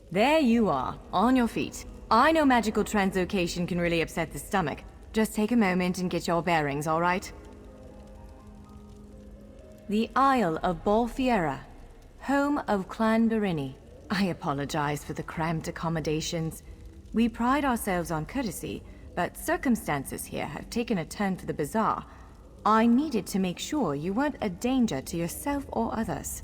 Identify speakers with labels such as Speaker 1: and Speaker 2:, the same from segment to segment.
Speaker 1: There you are, on your feet. I know magical translocation can really upset the stomach. Just take a moment and get your bearings, all right? The Isle of Bolfiera, home of Clan Berini. I apologize for the cramped accommodations. We pride ourselves on courtesy, but circumstances here have taken a turn for the bizarre. I needed to make sure you weren't a danger to yourself or others.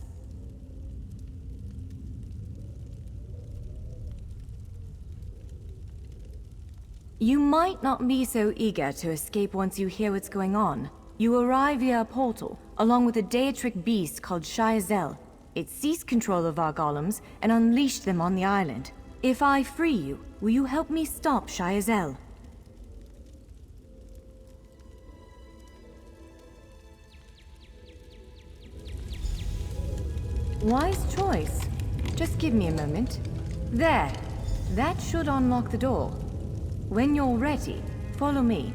Speaker 1: You might not be so eager to escape once you hear what's going on. You arrive via a portal, along with a deitric beast called Shiazel. It seized control of our golems and unleashed them on the island. If I free you, will you help me stop Shiazel? Wise choice. Just give me a moment. There. That should unlock the door. When you're ready, follow me.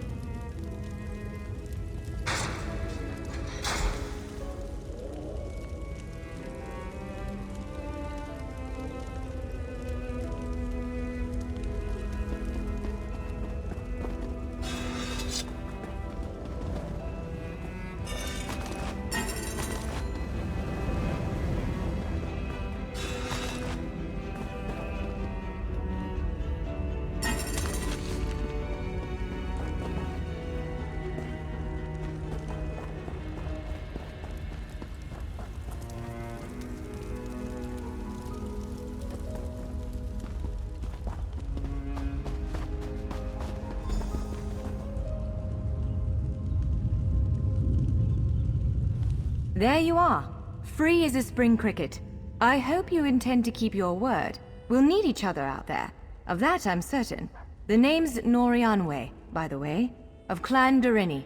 Speaker 1: There you are, free as a spring cricket. I hope you intend to keep your word. We'll need each other out there. Of that I'm certain. The name's Norianwe, by the way, of Clan Berini.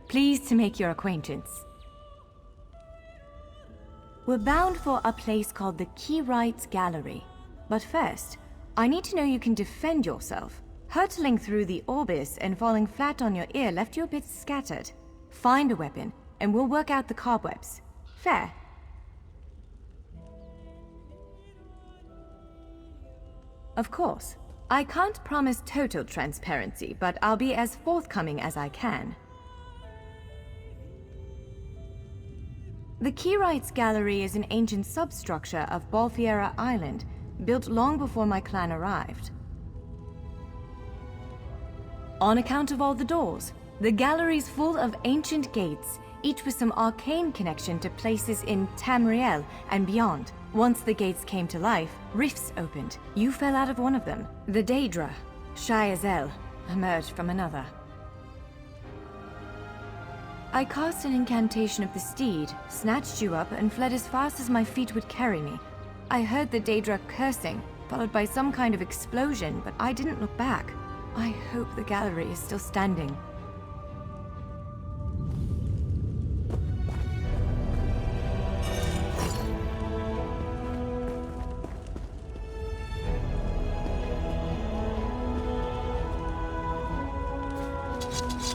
Speaker 1: Pleased to make your acquaintance. We're bound for a place called the Keyrights Gallery. But first, I need to know you can defend yourself. Hurtling through the Orbis and falling flat on your ear left you a bit scattered. Find a weapon, and we'll work out the cobwebs. Fair? Of course. I can't promise total transparency, but I'll be as forthcoming as I can. The Keyrights Gallery is an ancient substructure of Bolfiera Island, built long before my clan arrived. On account of all the doors, the gallery's full of ancient gates, each with some arcane connection to places in Tamriel and beyond. Once the gates came to life, rifts opened. You fell out of one of them. The Daedra, Shiazel, emerged from another. I cast an incantation of the steed, snatched you up, and fled as fast as my feet would carry me. I heard the Daedra cursing, followed by some kind of explosion, but I didn't look back. I hope the gallery is still standing.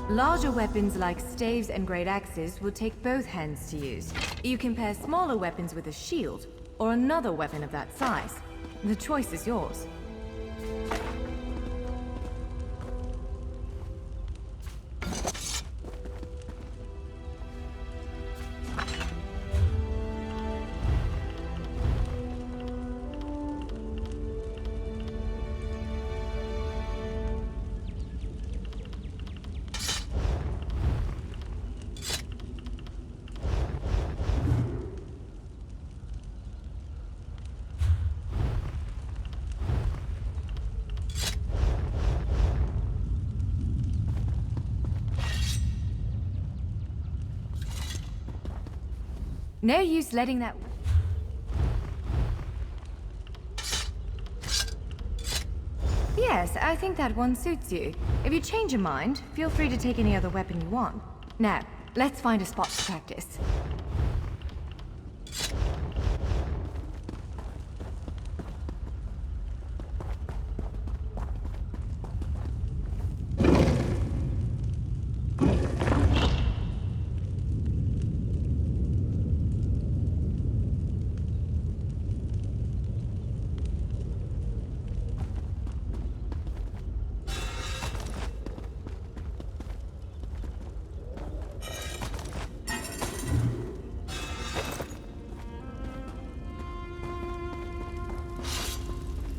Speaker 1: Larger weapons like staves and great axes will take both hands to use. You can pair smaller weapons with a shield, or another weapon of that size. The choice is yours. No use letting that... Yes, I think that one suits you. If you change your mind, feel free to take any other weapon you want. Now, let's find a spot to practice.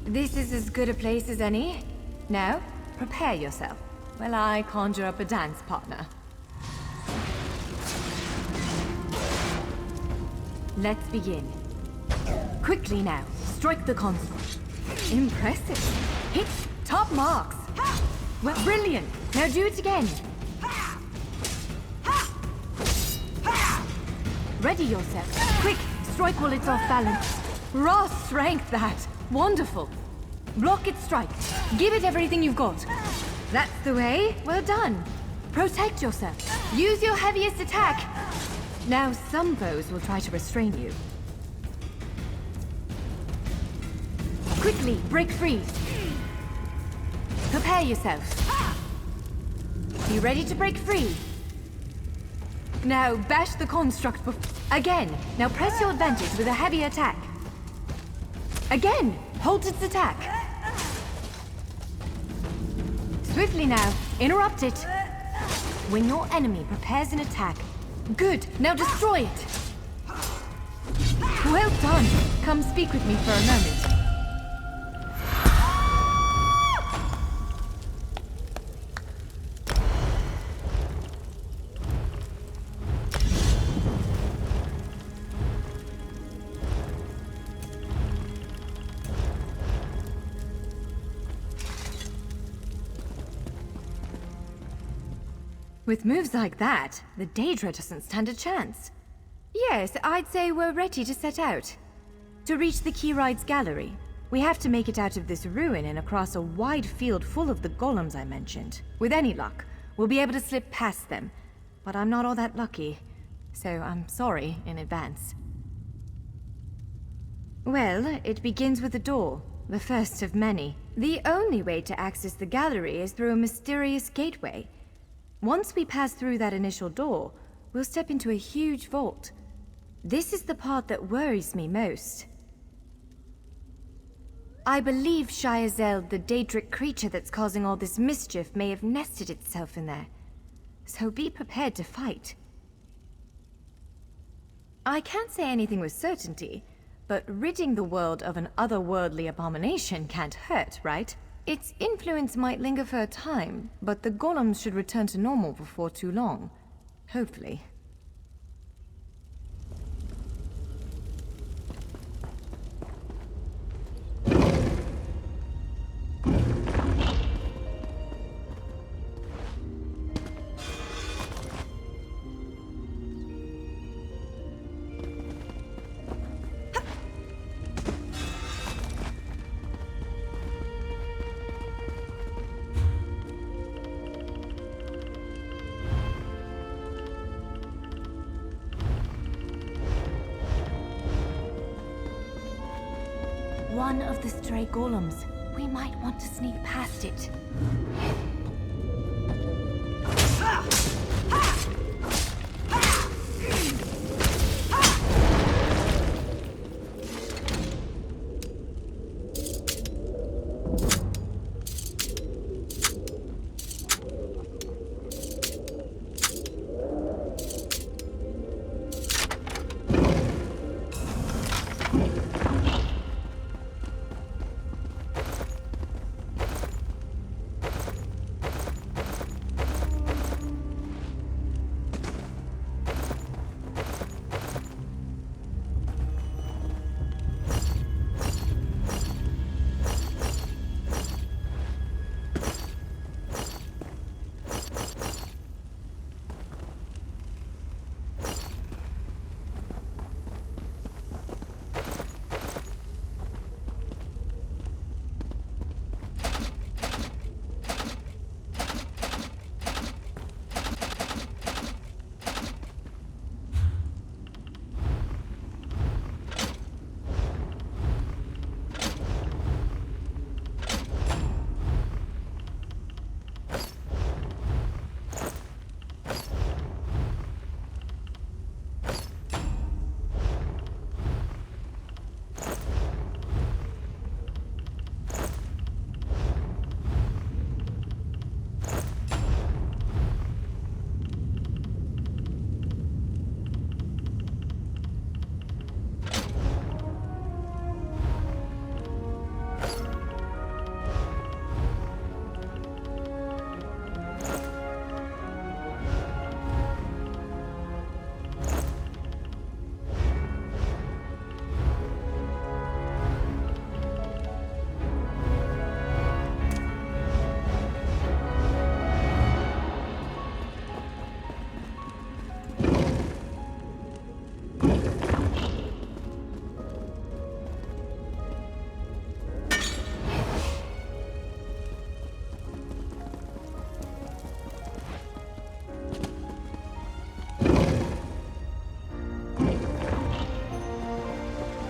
Speaker 1: This is as good a place as any. Now, prepare yourself while I conjure up a dance partner. Let's begin. Quickly now, strike the console. Impressive. Hit top marks. Well, brilliant. Now do it again. Ready yourself. Quick, strike while it's off balance. Raw strength, that. Wonderful. Block its strike. Give it everything you've got. That's the way. Well done. Protect yourself. Use your heaviest attack. Now some foes will try to restrain you. Quickly, break free. Prepare yourself. Be ready to break free. Now bash the construct again. Now press your advantage with a heavy attack. Again, halt its attack. Swiftly now, interrupt it. When your enemy prepares an attack. Good, now destroy it. Well done. Come speak with me for a moment. With moves like that, the Daedra doesn't stand a chance. Yes, I'd say we're ready to set out. To reach the Keyride's gallery, we have to make it out of this ruin and across a wide field full of the golems I mentioned. With any luck, we'll be able to slip past them. But I'm not all that lucky, so I'm sorry in advance. Well, it begins with a door, the first of many. The only way to access the gallery is through a mysterious gateway. Once we pass through that initial door, we'll step into a huge vault. This is the part that worries me most. I believe Shyazel, the Daedric creature that's causing all this mischief, may have nested itself in there. So be prepared to fight. I can't say anything with certainty, but ridding the world of an otherworldly abomination can't hurt, right? Its influence might linger for a time, but the golems should return to normal before too long. Hopefully. One of the stray golems. We might want to sneak past it.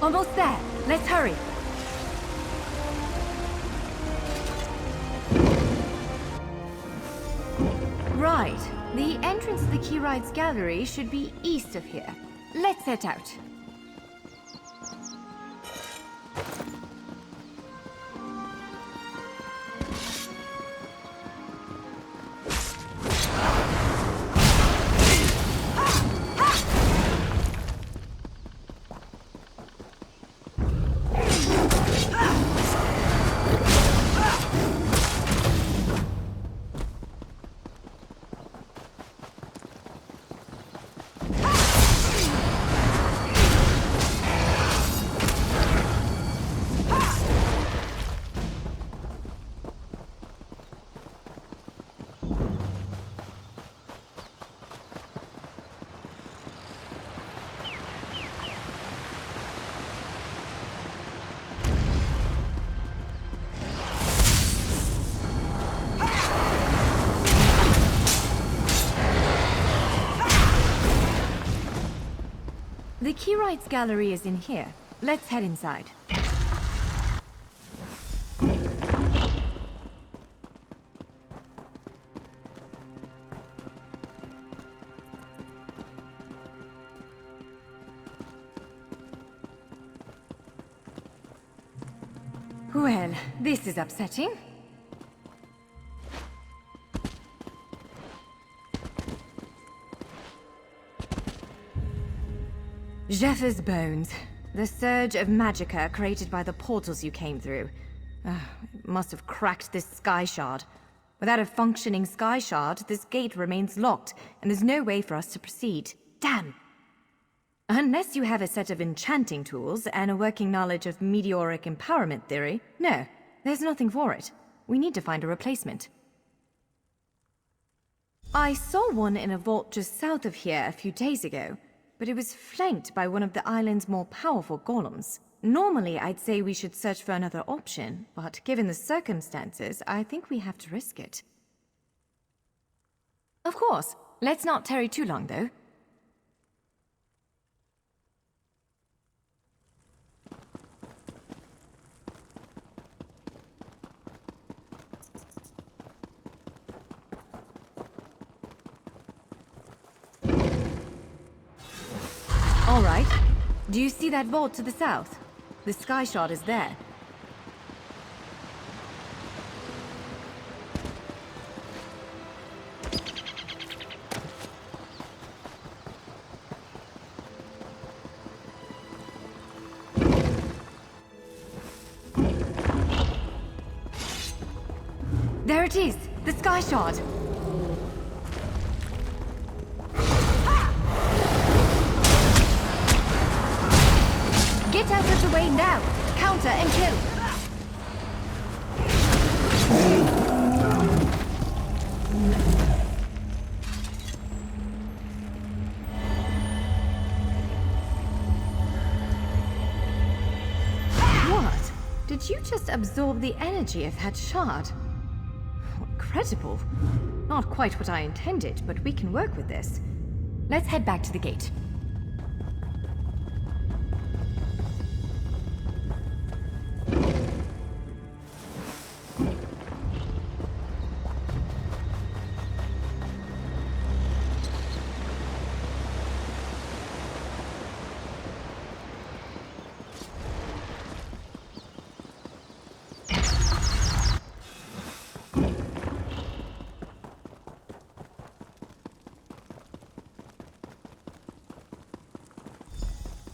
Speaker 1: Almost there. Let's hurry. Right. The entrance to the Keyride's gallery should be east of here. Let's set out. The Keyride's gallery is in here. Let's head inside. Well, this is upsetting. Jeff's bones. The surge of magicka created by the portals you came through. It must have cracked this sky shard. Without a functioning sky shard, this gate remains locked, and there's no way for us to proceed. Damn! Unless you have a set of enchanting tools and a working knowledge of meteoric empowerment theory, no, there's nothing for it. We need to find a replacement. I saw one in a vault just south of here a few days ago, but it was flanked by one of the island's more powerful golems. Normally, I'd say we should search for another option, but given the circumstances, I think we have to risk it. Of course. Let's not tarry too long, though. All right. Do you see that vault to the south? The sky shard is there. There it is! The sky shard! Get out of the way now! Counter and kill! What? Did you just absorb the energy of that shard? Incredible. Not quite what I intended, but we can work with this. Let's head back to the gate.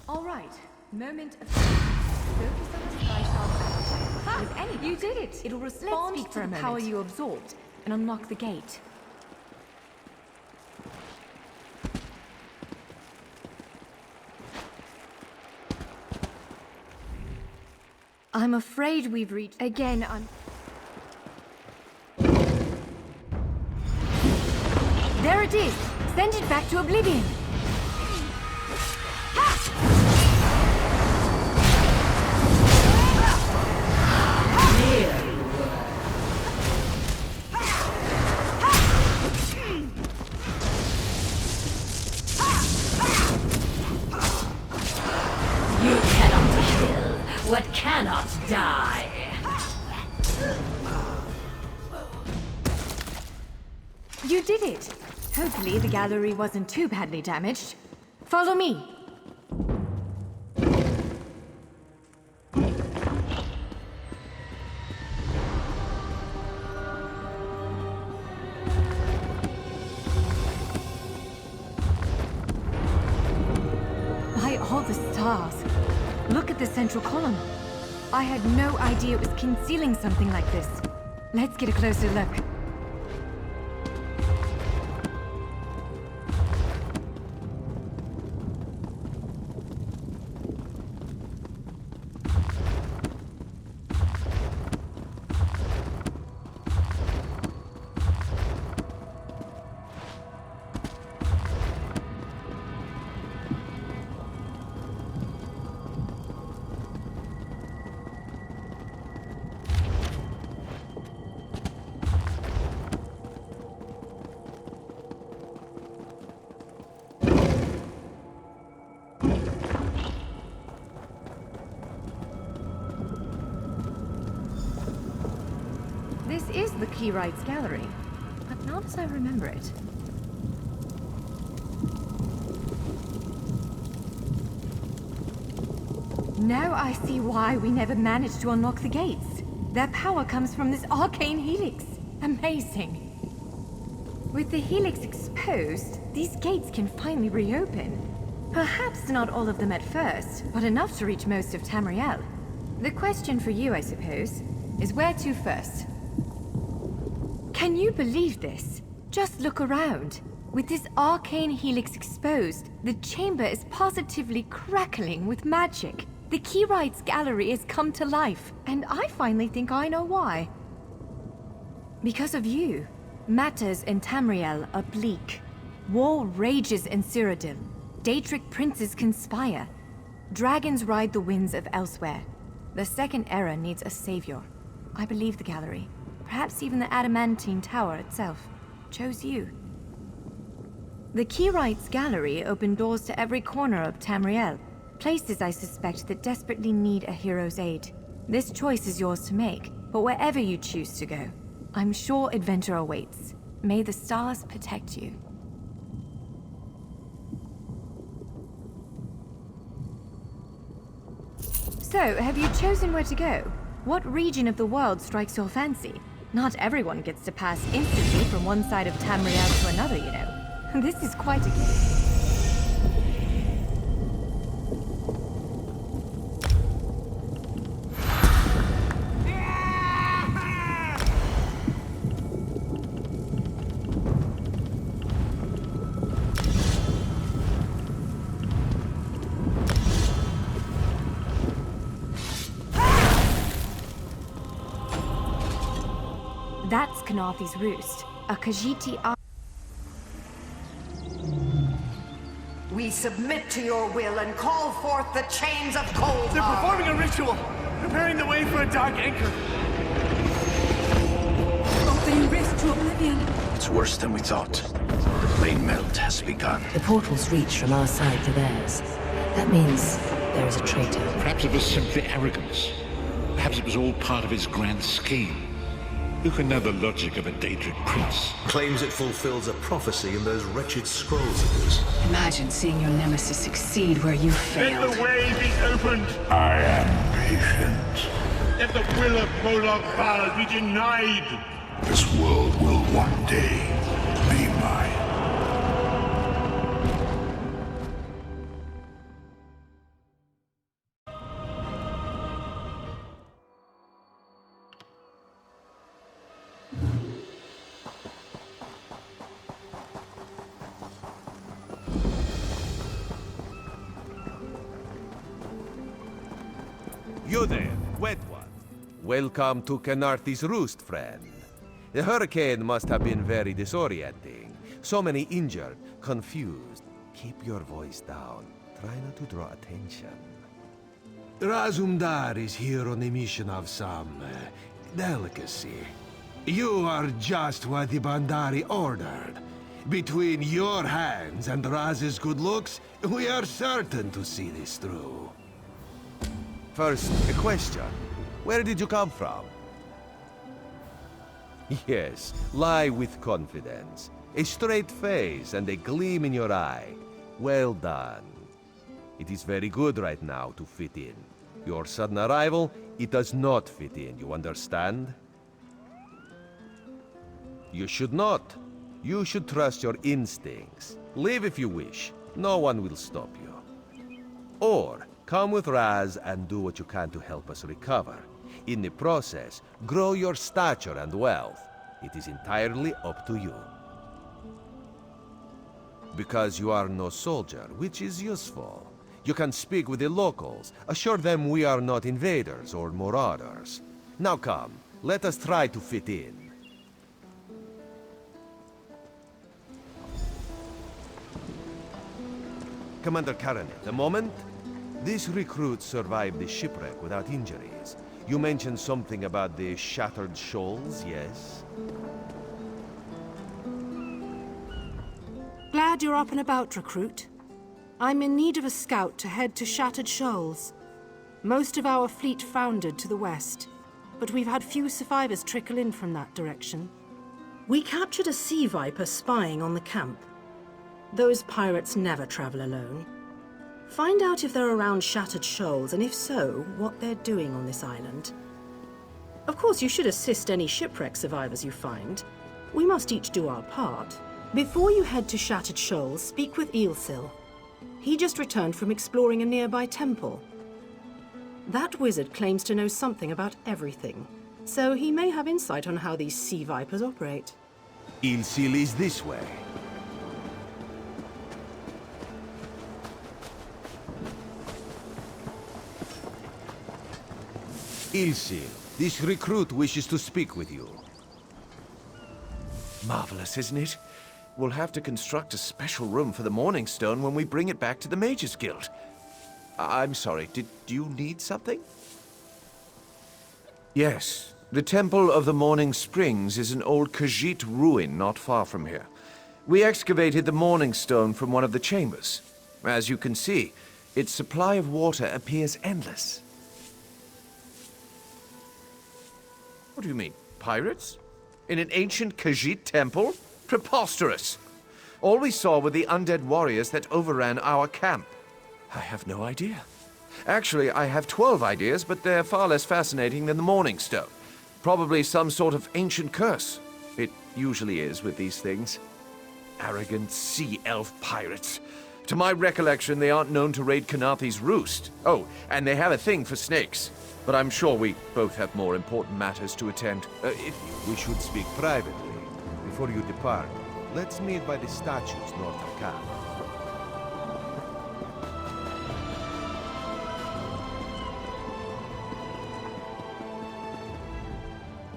Speaker 1: All right, moment of focus on the sky shard. With energy, you did it. It'll respond to the power you absorbed and unlock the gate. I'm afraid we've reached again. There it is. Send it back to oblivion. You cannot Die! You did it! Hopefully the gallery wasn't too badly damaged. Follow me! By all the stars! Look at the central column. I had no idea it was concealing something like this. Let's get a closer look. This is the Keyrights Gallery, but not as I remember it. Now I see why we never managed to unlock the gates. Their power comes from this arcane helix. Amazing. With the helix exposed, these gates can finally reopen. Perhaps not all of them at first, but enough to reach most of Tamriel. The question for you, I suppose, is where to first? Can you believe this? Just look around. With this arcane helix exposed, the chamber is positively crackling with magic. The Keyrights Gallery has come to life, and I finally think I know why. Because of you. Matters in Tamriel are bleak. War rages in Cyrodiil. Daedric princes conspire. Dragons ride the winds of elsewhere. The Second Era needs a savior. I believe the Gallery, perhaps even the Adamantine Tower itself, chose you. The Keyrights Gallery opened doors to every corner of Tamriel, places I suspect that desperately need a hero's aid. This choice is yours to make, but wherever you choose to go, I'm sure adventure awaits. May the stars protect you. So, have you chosen where to go? What region of the world strikes your fancy? Not everyone gets to pass instantly from one side of Tamriel to another, you know. This is quite a game. That's Knarthi's roost, a Khajiiti.
Speaker 2: We submit to your will and call forth the chains of cold.
Speaker 3: They're performing a ritual, preparing the way for a dark anchor.
Speaker 4: Opening rift to oblivion.
Speaker 5: It's worse than we thought. The plane melt has begun.
Speaker 4: The portals reach from our side to theirs. That means there is a traitor.
Speaker 6: Perhaps it was simply arrogance. Perhaps it was all part of his grand scheme. Who can know the logic of a Daedric prince?
Speaker 7: Claims it fulfills a prophecy in those wretched scrolls of his.
Speaker 4: Imagine seeing your nemesis succeed where you failed.
Speaker 3: Let the way be opened!
Speaker 5: I am patient.
Speaker 3: Let the will of Molag Bal be denied!
Speaker 5: This world will one day be mine.
Speaker 8: You there, wet one. Welcome to Knarthi's roost, friend. The hurricane must have been very disorienting. So many injured, confused. Keep your voice down. Try not to draw attention. Razumdar is here on a mission of some delicacy. You are just what the Bandari ordered. Between your hands and Raz's good looks, we are certain to see this through. First, a question. Where did you come from? Yes, lie with confidence. A straight face and a gleam in your eye. Well done. It is very good right now to fit in. Your sudden arrival, it does not fit in, you understand? You should not. You should trust your instincts. Leave if you wish. No one will stop you. Or, come with Raz and do what you can to help us recover. In the process, grow your stature and wealth. It is entirely up to you. Because you are no soldier, which is useful. You can speak with the locals, assure them we are not invaders or marauders. Now come, let us try to fit in. Commander Karanet, a moment? This recruit survived the shipwreck without injuries. You mentioned something about the shattered shoals, yes?
Speaker 9: Glad you're up and about, recruit. I'm in need of a scout to head to Shattered Shoals. Most of our fleet foundered to the west, but we've had few survivors trickle in from that direction. We captured a sea viper spying on the camp. Those pirates never travel alone. Find out if they're around Shattered Shoals, and if so, what they're doing on this island. Of course, you should assist any shipwreck survivors you find. We must each do our part. Before you head to Shattered Shoals, speak with Eelsil. He just returned from exploring a nearby temple. That wizard claims to know something about everything, so he may have insight on how these sea vipers operate.
Speaker 8: Eelsil is this way. Eelsil, this recruit wishes to speak with you.
Speaker 10: Marvelous, isn't it? We'll have to construct a special room for the Morning Stone when we bring it back to the Mages Guild. I'm sorry, did you need something? Yes, the Temple of the Morning Springs is an old Khajiit ruin not far from here. We excavated the Morning Stone from one of the chambers. As you can see, its supply of water appears endless. What do you mean, pirates? In an ancient Khajiit temple? Preposterous! All we saw were the undead warriors that overran our camp. I have no idea. Actually, I have 12 ideas, but they're far less fascinating than the Morning Stone. Probably some sort of ancient curse. It usually is with these things. Arrogant sea elf pirates. To my recollection, they aren't known to raid Kanathe's roost. Oh, and they have a thing for snakes. But I'm sure we both have more important matters to attend.
Speaker 8: We should speak privately. Before you depart, let's meet by the statues north of camp.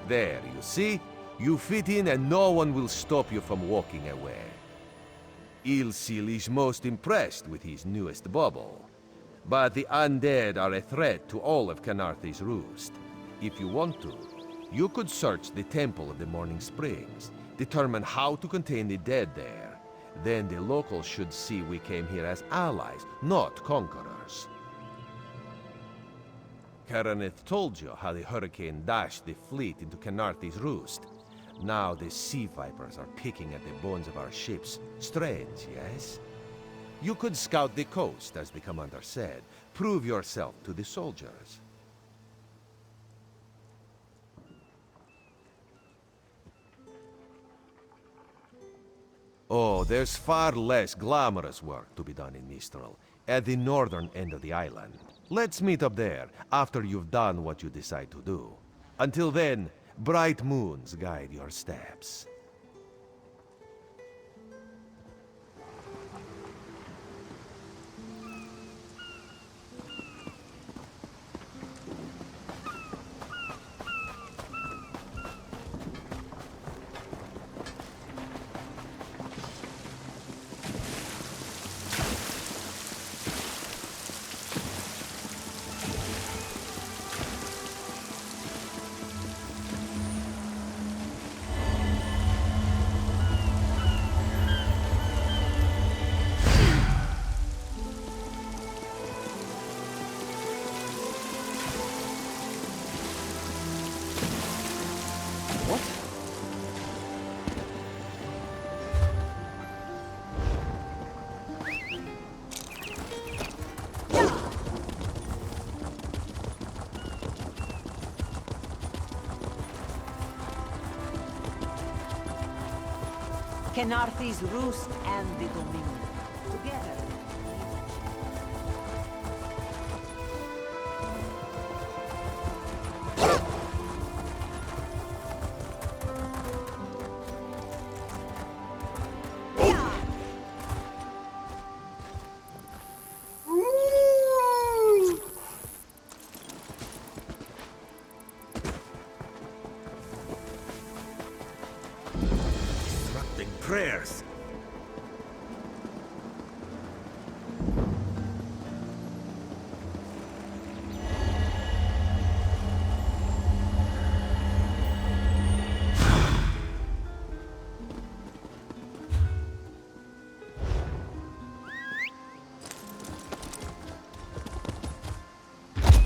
Speaker 8: There, you see? You fit in and no one will stop you from walking away. Eelsil is most impressed with his newest bauble. But the undead are a threat to all of Kanathe's roost. If you want to, you could search the Temple of the Morning Springs, determine how to contain the dead there. Then the locals should see we came here as allies, not conquerors. Karaneth told you how the hurricane dashed the fleet into Kanathe's roost. Now the sea vipers are picking at the bones of our ships. Strange, yes? You could scout the coast, as the commander said. Prove yourself to the soldiers. Oh, there's far less glamorous work to be done in Mistral, at the northern end of the island. Let's meet up there, after you've done what you decide to do. Until then, bright moons guide your steps.
Speaker 2: Kenarthi's Roost and the Dominion. Together.
Speaker 7: Disrupting prayers.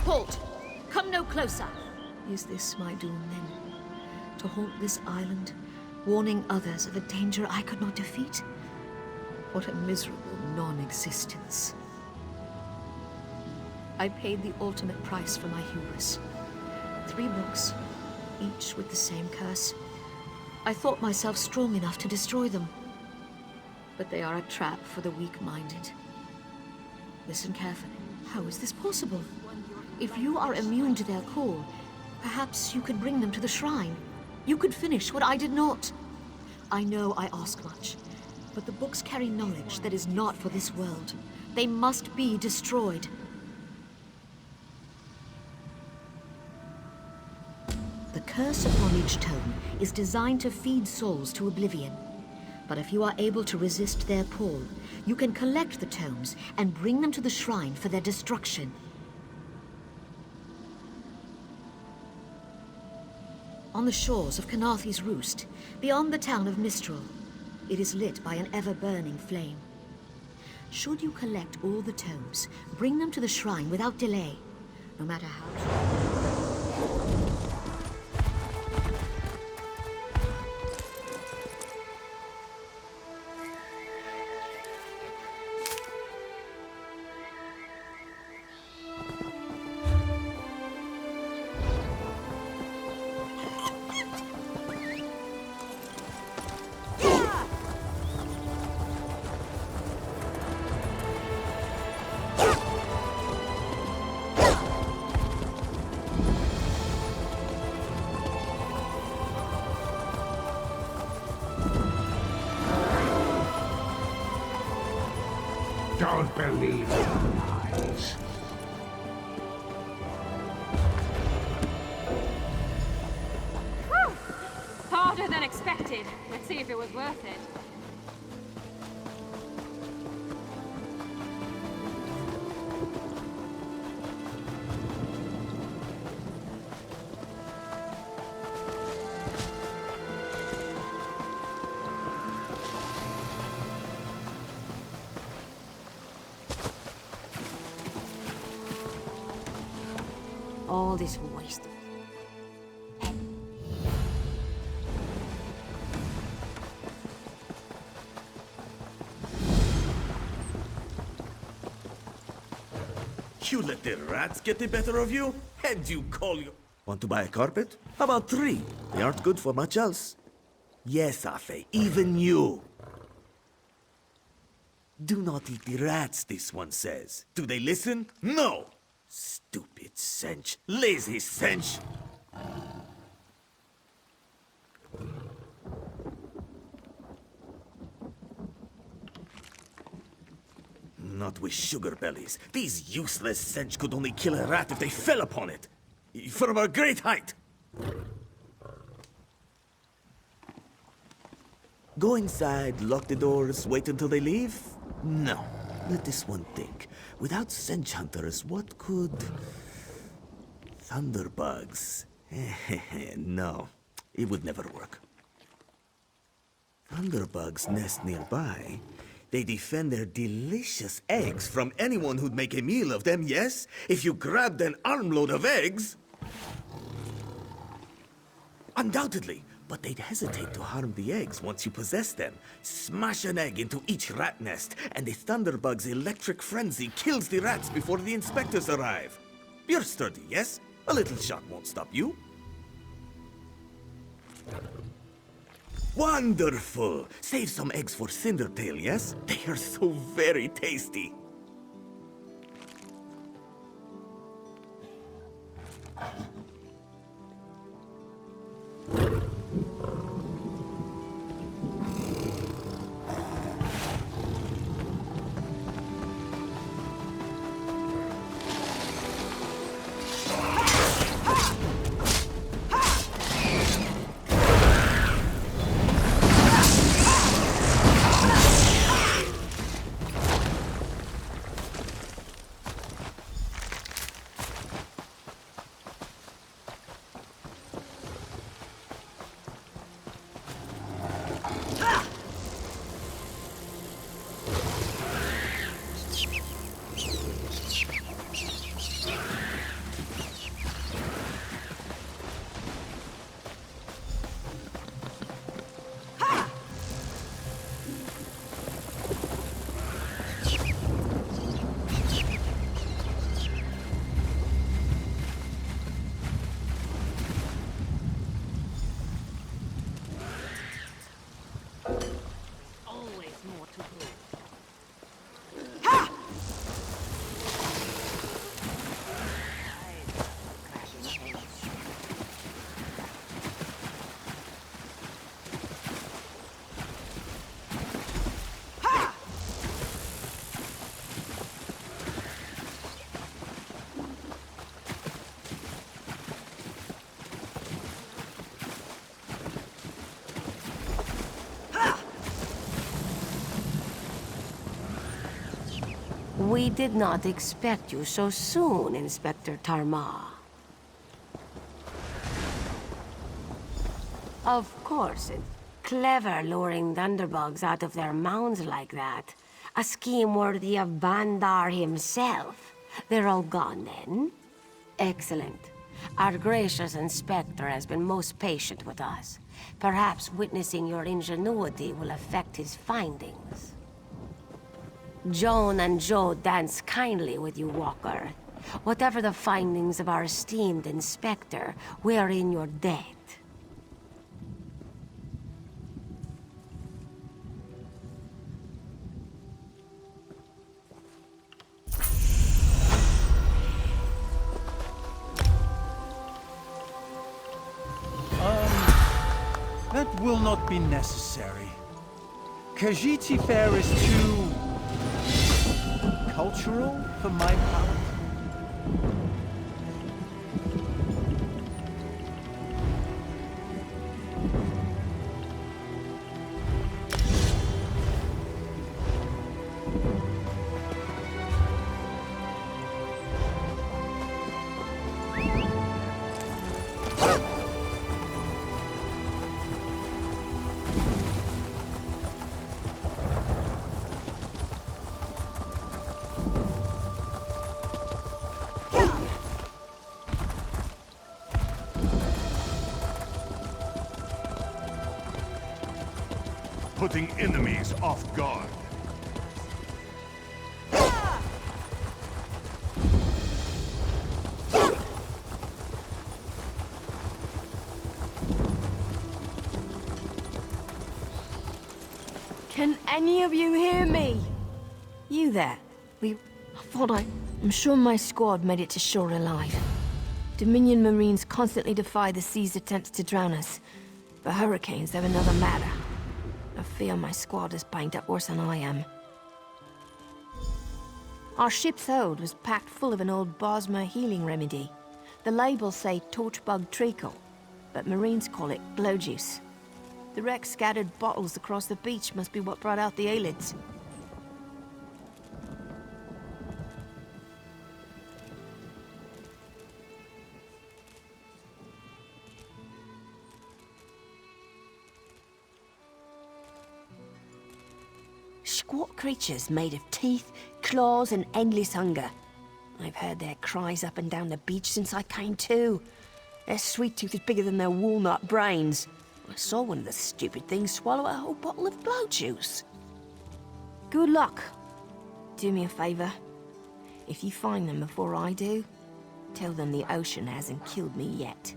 Speaker 11: Halt! Come no closer! Is this my doom, then? To haunt this island, warning others of a danger I could not defeat? What a miserable non-existence. I paid the ultimate price for my hubris. 3 books, each with the same curse. I thought myself strong enough to destroy them. But they are a trap for the weak-minded. Listen carefully. How is this possible? If you are immune to their call, perhaps you could bring them to the shrine. You could finish what I did not. I know I ask much, but the books carry knowledge that is not for this world. They must be destroyed. The curse upon each tome is designed to feed souls to oblivion. But if you are able to resist their pull, you can collect the tomes and bring them to the shrine for their destruction. On the shores of Kenarthi's Roost, beyond the town of Mistral, it is lit by an ever-burning flame. Should you collect all the tomes, bring them to the shrine without delay, no matter how...
Speaker 3: Don't believe your lies.
Speaker 12: Whew! Harder than expected. Let's see if it was worth it.
Speaker 11: All this waste.
Speaker 7: You let the rats get the better of you? And you call you... Want to buy a carpet? How about 3? They aren't good for much else. Yes, Afe, even you. Do not eat the rats, this one says. Do they listen? No! Stupid cinch. Lazy cinch. Not with sugar bellies. These useless cinch could only kill a rat if they fell upon it. From a great height. Go inside, lock the doors, wait until they leave? No. Let this one think. Without cinch hunters, what could... Thunderbugs? No, it would never work. Thunderbugs nest nearby. They defend their delicious eggs from anyone who'd make a meal of them, yes? If you grabbed an armload of eggs... Undoubtedly, but they'd hesitate to harm the eggs once you possess them. Smash an egg into each rat nest, and the Thunderbug's electric frenzy kills the rats before the inspectors arrive. You're sturdy, yes? A little shock won't stop you. Wonderful! Save some eggs for Cindertail, yes? They are so very tasty.
Speaker 13: We did not expect you so soon, Inspector Tarma. Of course, it's clever luring thunderbugs out of their mounds like that. A scheme worthy of Bandar himself. They're all gone then? Excellent. Our gracious Inspector has been most patient with us. Perhaps witnessing your ingenuity will affect his findings. Joan and Joe dance kindly with you, Walker. Whatever the findings of our esteemed Inspector, we are in your debt.
Speaker 14: That will not be necessary. Khajiit fare is too cultural for my palate.
Speaker 3: Putting enemies off guard.
Speaker 13: Can any of you hear me? You there? I'm sure my squad made it to shore alive. Dominion Marines constantly defy the sea's attempts to drown us, but hurricanes have another matter. I fear my squad is banged up worse than I am. Our ship's hold was packed full of an old Bosmer healing remedy. The labels say torchbug treacle, but Marines call it glow juice. The wreck scattered bottles across the beach must be what brought out the Aelids. Squat creatures made of teeth, claws, and endless hunger. I've heard their cries up and down the beach since I came to. Their sweet tooth is bigger than their walnut brains. I saw one of the stupid things swallow a whole bottle of blow juice. Good luck. Do me a favor. If you find them before I do, tell them the ocean hasn't killed me yet.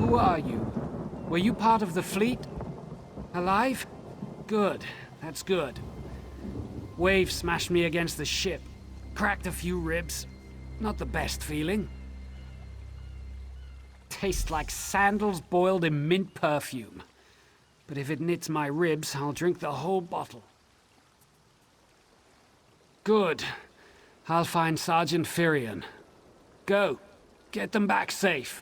Speaker 15: Who are you? Were you part of the fleet? Alive? Good. That's good. Wave smashed me against the ship. Cracked a few ribs. Not the best feeling. Tastes like sandals boiled in mint perfume. But if it knits my ribs, I'll drink the whole bottle. Good. I'll find Sergeant Firion. Go. Get them back safe.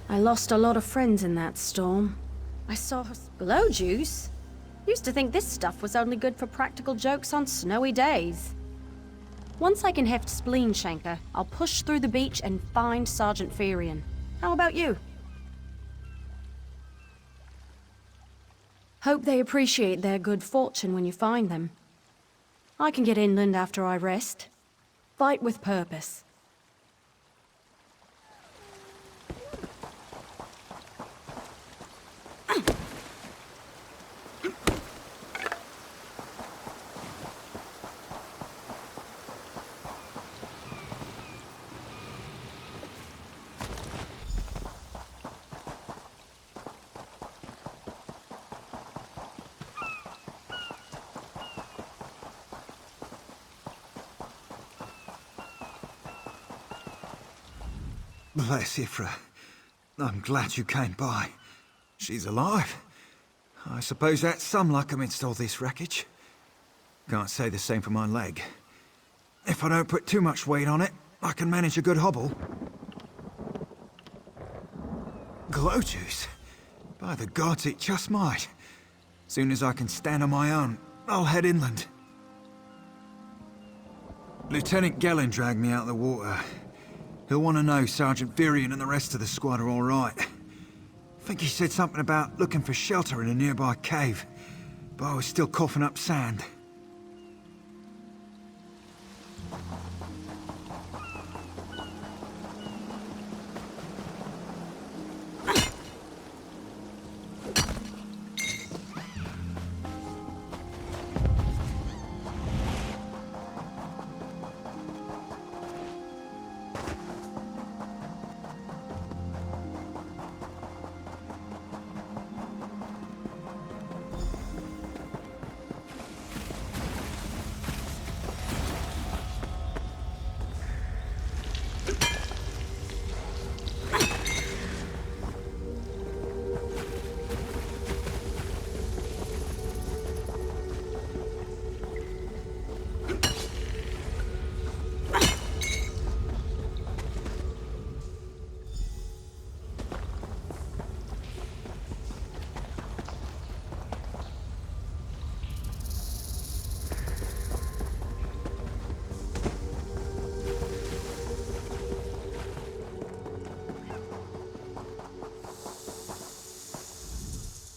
Speaker 9: I lost a lot of friends in that storm.
Speaker 16: I saw her glow juice. Used to think this stuff was only good for practical jokes on snowy days. Once I can heft Spleen Shanker, I'll push through the beach and find Sergeant Firion. How about you? Hope they appreciate their good fortune when you find them. I can get inland after I rest. Fight with purpose.
Speaker 17: Bless Ifra. I'm glad you came by. She's alive. I suppose that's some luck amidst all this wreckage. Can't say the same for my leg. If I don't put too much weight on it, I can manage a good hobble. Glow juice? By the gods, it just might. Soon as I can stand on my own, I'll head inland. Lieutenant Gellin dragged me out of the water. He'll want to know Sergeant Firion and the rest of the squad are all right. I think he said something about looking for shelter in a nearby cave, but I was still coughing up sand.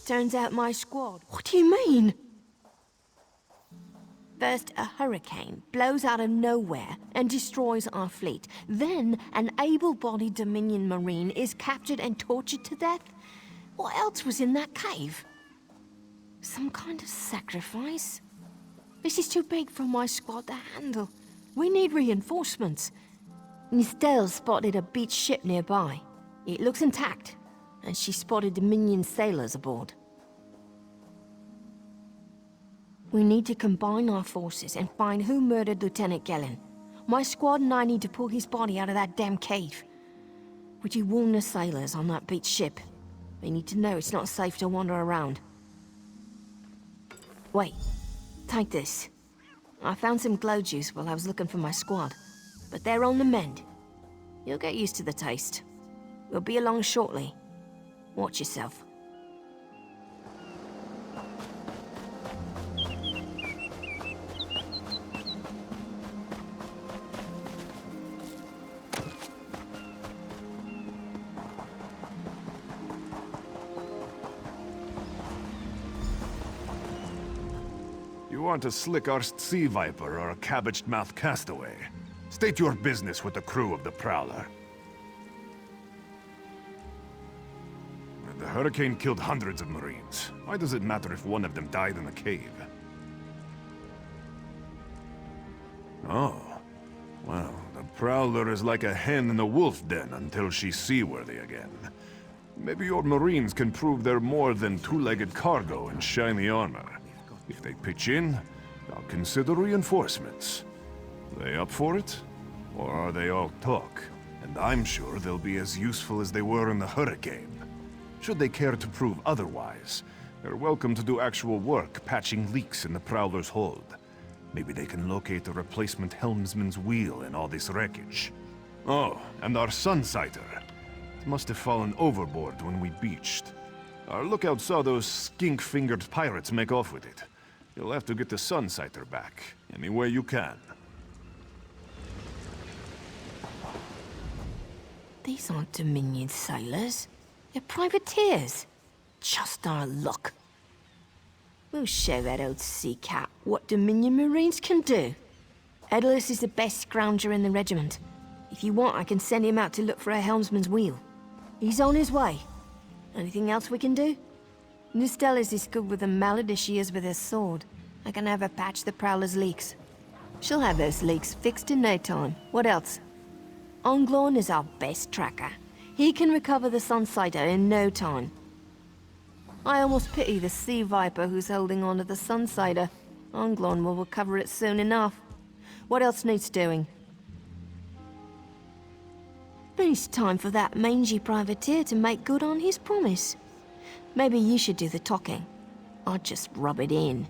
Speaker 13: Turns out my squad. What do you mean? First, a hurricane blows out of nowhere and destroys our fleet. Then, an able-bodied Dominion Marine is captured and tortured to death. What else was in that cave? Some kind of sacrifice? This is too big for my squad to handle. We need reinforcements. Nistel spotted a beached ship nearby. It looks intact, and she spotted Dominion sailors aboard. We need to combine our forces and find who murdered Lieutenant Gellin. My squad and I need to pull his body out of that damn cave. Would you warn the sailors on that beached ship? They need to know it's not safe to wander around. Wait, take this. I found some glow juice while I was looking for my squad, but they're on the mend. You'll get used to the taste. We'll be along shortly. Watch yourself.
Speaker 18: You aren't a slick-arsed sea viper or a cabbage-mouthed castaway. State your business with the crew of the Prowler. The hurricane killed hundreds of Marines. Why does it matter if one of them died in the cave? Oh. Well, the Prowler is like a hen in a wolf den until she's seaworthy again. Maybe your Marines can prove they're more than two-legged cargo and shiny armor. If they pitch in, I'll consider reinforcements. They up for it? Or are they all talk? And I'm sure they'll be as useful as they were in the hurricane. Should they care to prove otherwise, they're welcome to do actual work patching leaks in the Prowler's hold. Maybe they can locate a replacement helmsman's wheel in all this wreckage. Oh, and our Sunsighter. It must have fallen overboard when we beached. Our lookout saw those skink-fingered pirates make off with it. You'll have to get the Sunsighter back, any way you can.
Speaker 13: These aren't Dominion sailors. They're privateers. Just our luck. We'll show that old sea cat what Dominion Marines can do. Edalus is the best scrounger in the regiment. If you want, I can send him out to look for a helmsman's wheel. He's on his way. Anything else we can do? Nistelle is as good with a mallet as she is with her sword. I can have her patch the Prowler's leaks. She'll have those leaks fixed in no time. What else? Onglorn is our best tracker. He can recover the Sunsighter in no time. I almost pity the Sea Viper who's holding on to the Sunsighter. Onglorn will recover it soon enough. What else needs doing? It's time for that mangy privateer to make good on his promise. Maybe you should do the talking. I'll just rub it in.